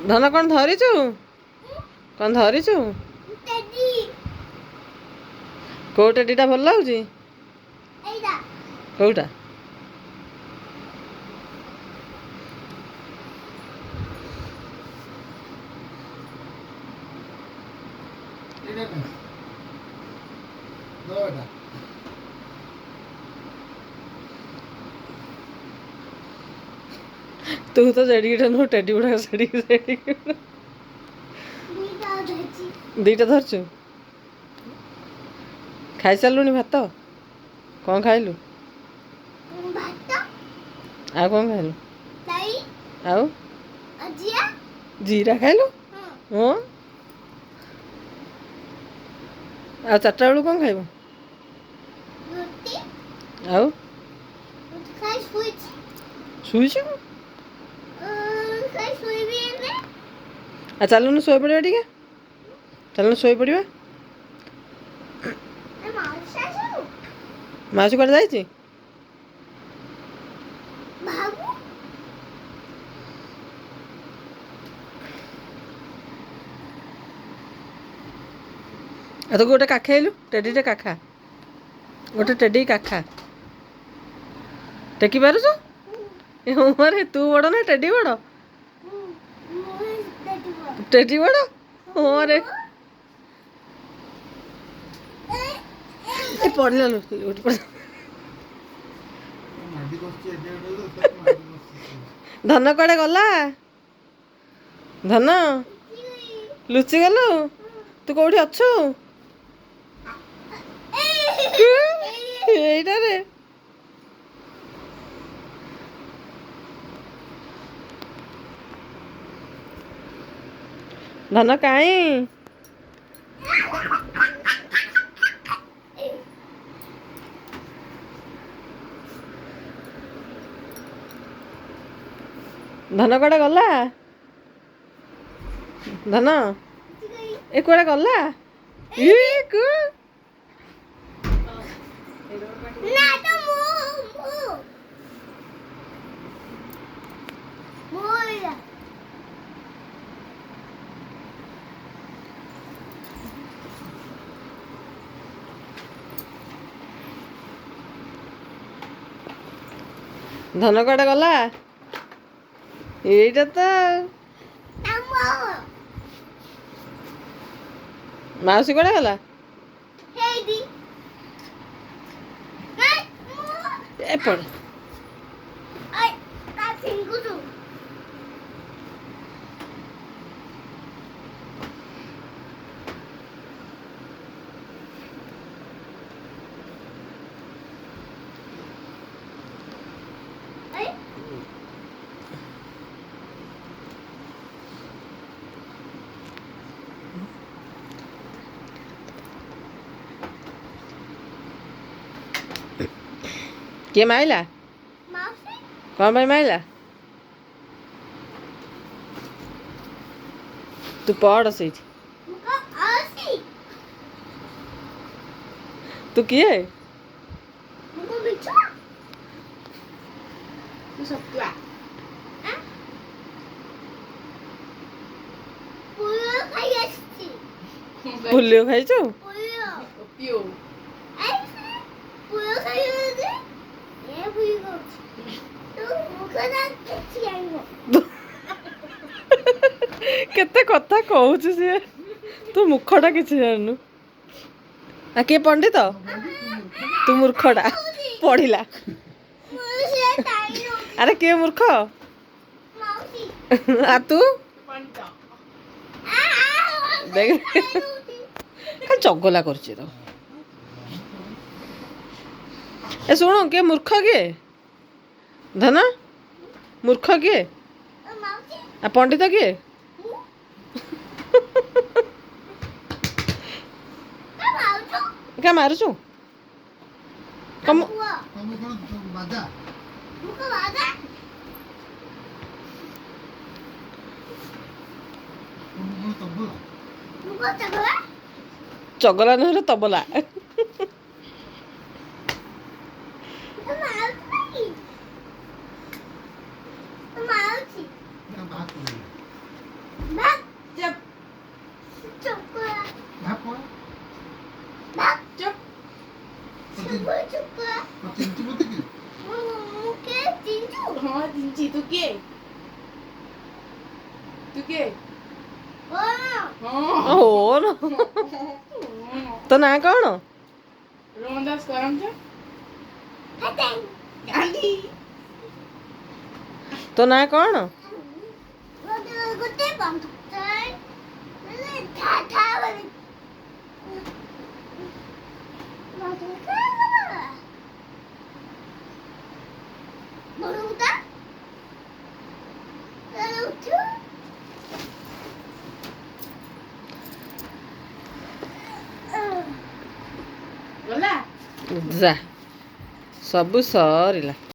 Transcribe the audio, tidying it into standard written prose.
ଧନ କ'ଣ ଧରିଛୁ? କ'ଣ ଧରିଛୁ? କୋଉ ଟେଡିଟା ଭଲ ଲାଗୁଛି? କୋଉଟା? ତୁ ତ ଜେଡ଼ିକିଟା ନୁହଁ, ଟେଡି ଗୁଡ଼ାକ ସେଡ଼ିକି ଦୁଇଟା ଧରିଛୁ। ଖାଇସାରିଲୁଣି ଭାତ? କ'ଣ ଖାଇଲୁ? ଆଉ କ'ଣ ଖାଇଲୁ? ଆଉ ଜିରା ଖାଇଲୁ? ହଁ। ଆଉ 4ଟା ବେଳକୁ କ'ଣ ଖାଇବୁ? ଆଉ ଶୋଇଛୁ? ଆଉ ଚାଲୁନୁ ଶୋଇପଡ଼ିବା ଟିକେ। ଚାଲୁନୁ ଶୋଇପଡ଼ିବା। ମାଉସୀ କୁଆଡ଼େ ଯାଇଛି? ଆଉ ତୁ ଗୋଟେ କାଖେଇଲୁ, ଟେଡିଟେ କାଖା। ଗୋଟେ ଟେଡି କାଖା। ଟେକି ପାରୁଛୁ? ମାରେ ତୁ ବଡ଼ ନା ଟେଡି ବଡ଼? ଟେଡି ବଡ଼? ହଁ ରେ। ପଡ଼ିଲାଲୁ। ଧନ କୁଆଡ଼େ ଗଲା? ଧନ ଲୁଚି ଗଲୁ? ତୁ କୋଉଠି ଅଛୁ? ଏଇଟାରେ ଧନ କାଇଁ? ଧନ କୁଆଡ଼େ ଗଲା? ଧନ ଏ କୁଆଡ଼େ ଗଲା? ଧନ କୁଆଡ଼େ ଗଲା? ଏଇଟା ତ ମାଉସୀ କୁଆଡ଼େ ଗଲା? ଏପଟ କିଏ ମାଇଲା? କ'ଣ ପାଇଁ ମାଇଲା? ତୁ ପଡ଼ ସେଇଠି। ତୁ କିଏ? ପୋଲିଓ ଖାଇଛୁ? କେତେ କଥା କହୁଛୁ ସିଏ, ତୁ ମୁଖଟା କିଛି ଜାଣିନୁ। ଆ କିଏ ପଣ୍ଡିତ? ତୁ ମୂର୍ଖଟା ପଢିଲା। ଆରେ କିଏ ମୂର୍ଖ? ଆ ତୁ ଦେଖ ଚଗଲା କରୁଛି ତ। ଏ ଶୁଣୁ, କିଏ ମୂର୍ଖ କିଏ? ଧନ ମୂର୍ଖ କିଏ? ଆ ପଣ୍ଡିତ କିଏ? क्या मारुଛୁ? कम चगला नहीं तबला चुप चुप कर भाग पड़ चुप चुप कर चिंची मत की मुके चिंचू हाँ चिंची तू के हाँ हाँ ओन तो ना कौन रोमनदास करम छे हटें गांधी तो ना कौन गुटे बंद कर था था वाली बोलूँगा गला जा सब सरिला